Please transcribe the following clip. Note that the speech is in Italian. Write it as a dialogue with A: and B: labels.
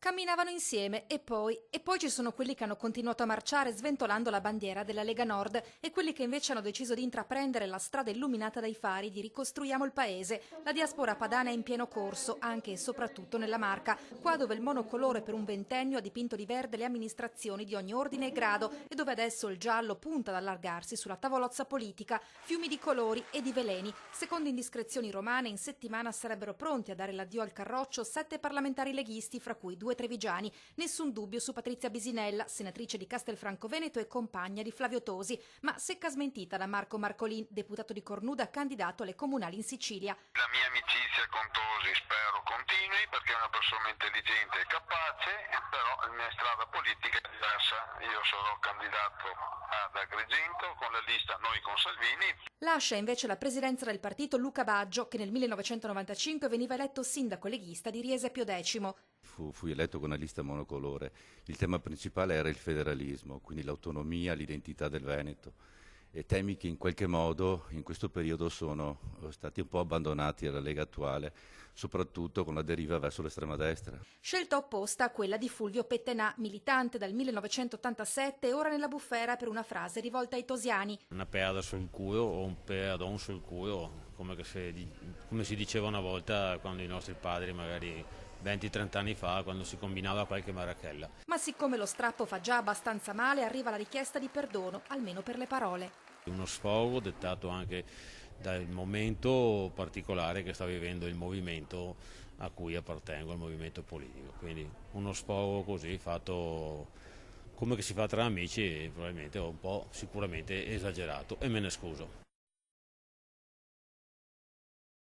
A: Camminavano insieme e poi ci sono quelli che hanno continuato a marciare sventolando la bandiera della Lega Nord e quelli che invece hanno deciso di intraprendere la strada illuminata dai fari di Ricostruiamo il Paese. La diaspora padana è in pieno corso, anche e soprattutto nella Marca, qua dove il monocolore per un ventennio ha dipinto di verde le amministrazioni di ogni ordine e grado e dove adesso il giallo punta ad allargarsi sulla tavolozza politica, fiumi di colori e di veleni. Secondo indiscrezioni romane, in settimana sarebbero pronti a dare l'addio al carroccio 7 parlamentari leghisti, fra cui 2 trevigiani. Nessun dubbio su Patrizia Bisinella, senatrice di Castelfranco Veneto e compagna di Flavio Tosi, ma secca smentita da Marco Marcolin, deputato di Cornuda candidato alle comunali in Sicilia.
B: La mia amicizia con Tosi spero continui perché è una persona intelligente e capace, però la mia strada politica è diversa. Io sarò candidato ad Agrigento con la lista Noi con Salvini.
A: Lascia invece la presidenza del partito Luca Baggio, che nel 1995 veniva eletto sindaco leghista di Riese Pio X.
C: Fui eletto con una lista monocolore. Il tema principale era il federalismo, quindi l'autonomia, l'identità del Veneto. E temi che in qualche modo in questo periodo sono stati un po' abbandonati alla Lega attuale, soprattutto con la deriva verso l'estrema destra.
A: Scelta opposta a quella di Fulvio Pettenà, militante dal 1987 e ora nella bufera per una frase rivolta ai tosiani.
D: Una perla sul culo o un perdon sul culo, come si diceva una volta quando i nostri padri magari 20-30 anni fa, quando si combinava qualche marachella.
A: Ma siccome lo strappo fa già abbastanza male, arriva la richiesta di perdono, almeno per le parole.
D: Uno sfogo dettato anche dal momento particolare che sta vivendo il movimento a cui appartengo, il movimento politico. Quindi uno sfogo così fatto come che si fa tra amici, probabilmente un po' sicuramente esagerato, e me ne scuso.